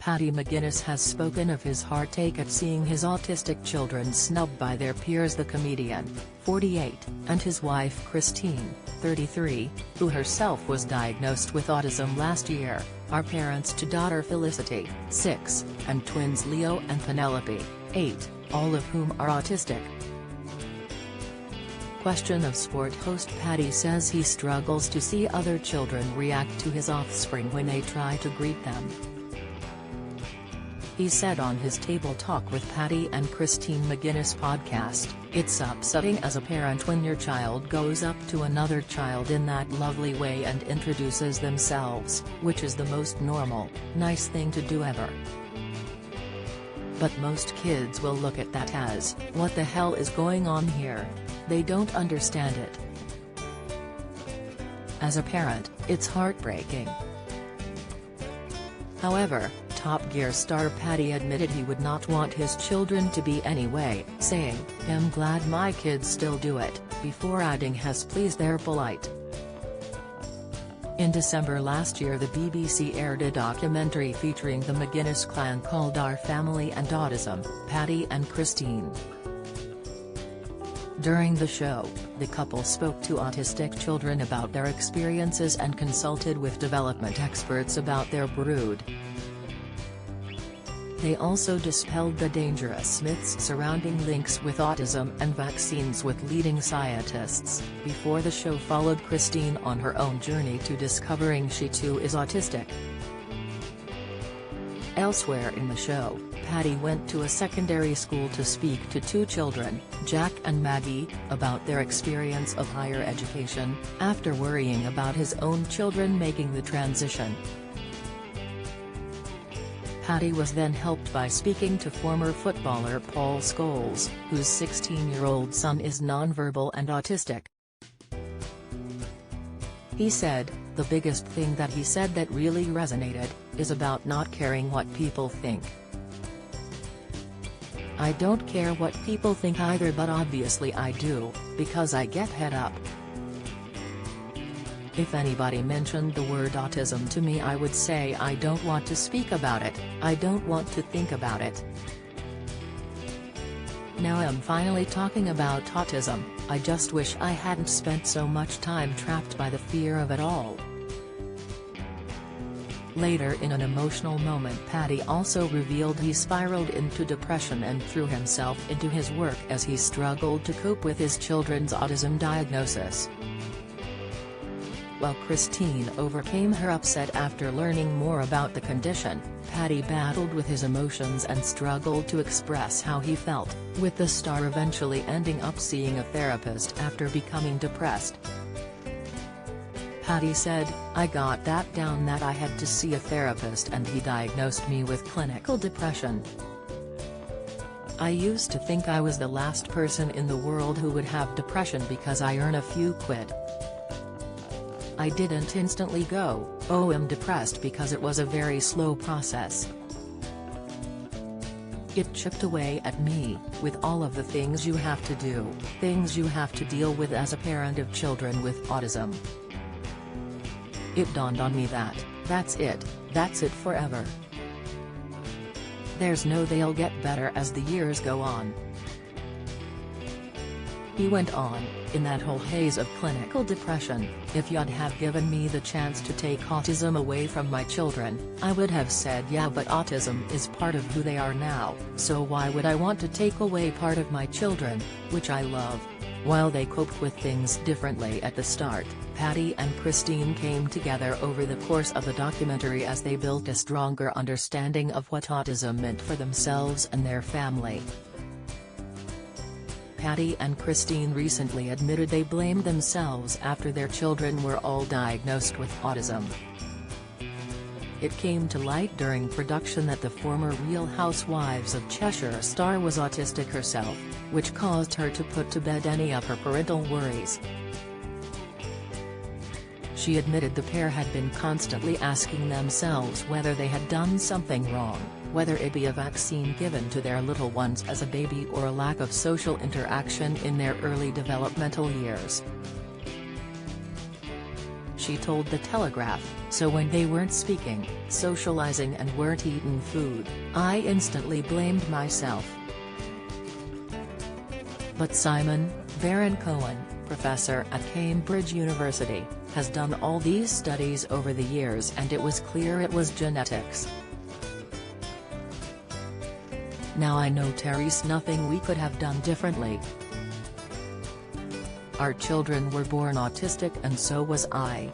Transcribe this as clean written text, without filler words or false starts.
Paddy McGuinness has spoken of his heartache at seeing his autistic children snubbed by their peers. The comedian, 48, and his wife Christine, 33, who herself was diagnosed with autism last year, are parents to daughter Felicity, 6, and twins Leo and Penelope, 8, all of whom are autistic. Question of Sport host Paddy says he struggles to see other children react to his offspring when they try to greet them. He said on his Table Talk with Paddy and Christine McGuinness podcast, "It's upsetting as a parent when your child goes up to another child in that lovely way and introduces themselves, which is the most normal, nice thing to do ever. But most kids will look at that as, what the hell is going on here? They don't understand it. As a parent, it's heartbreaking." However, Top Gear star Paddy admitted he would not want his children to be anyway, saying, "I'm glad my kids still do it," before adding "has pleased they're polite." In December last year the BBC aired a documentary featuring the McGuinness clan called Our Family and Autism, Paddy and Christine. During the show, the couple spoke to autistic children about their experiences and consulted with development experts about their brood. They also dispelled the dangerous myths surrounding links with autism and vaccines with leading scientists. Before the show followed Christine on her own journey to discovering she too is autistic. Elsewhere in the show, Paddy went to a secondary school to speak to two children, Jack and Maggie, about their experience of higher education, after worrying about his own children making the transition. Paddy was then helped by speaking to former footballer Paul Scholes, whose 16-year-old son is nonverbal and autistic. He said, "The biggest thing that he said that really resonated, is about not caring what people think. I don't care what people think either, but obviously I do, because I get head up. If anybody mentioned the word autism to me, I would say I don't want to speak about it, I don't want to think about it. Now I'm finally talking about autism, I just wish I hadn't spent so much time trapped by the fear of it all." Later in an emotional moment Paddy also revealed he spiraled into depression and threw himself into his work as he struggled to cope with his children's autism diagnosis. While Christine overcame her upset after learning more about the condition, Paddy battled with his emotions and struggled to express how he felt, with the star eventually ending up seeing a therapist after becoming depressed. Paddy said, "I got that down that I had to see a therapist and he diagnosed me with clinical depression. I used to think I was the last person in the world who would have depression because I earn a few quid. I didn't instantly go, oh I'm depressed, because it was a very slow process. It chipped away at me, with all of the things you have to do, things you have to deal with as a parent of children with autism. It dawned on me that, that's it forever. There's no they'll get better as the years go on." He went on, "In that whole haze of clinical depression, if you'd have given me the chance to take autism away from my children, I would have said yeah, but autism is part of who they are now, so why would I want to take away part of my children, which I love?" While they coped with things differently at the start, Paddy and Christine came together over the course of the documentary as they built a stronger understanding of what autism meant for themselves and their family. Paddy and Christine recently admitted they blamed themselves after their children were all diagnosed with autism. It came to light during production that the former Real Housewives of Cheshire star was autistic herself, which caused her to put to bed any of her parental worries. She admitted the pair had been constantly asking themselves whether they had done something wrong, whether it be a vaccine given to their little ones as a baby or a lack of social interaction in their early developmental years. she told The Telegraph, so when they weren't speaking, socializing and weren't eating food, I instantly blamed myself. But Simon Baron-Cohen, professor at Cambridge University, has done all these studies over the years and it was clear it was genetics. Now I know there's nothing we could have done differently. Our children were born autistic and so was I.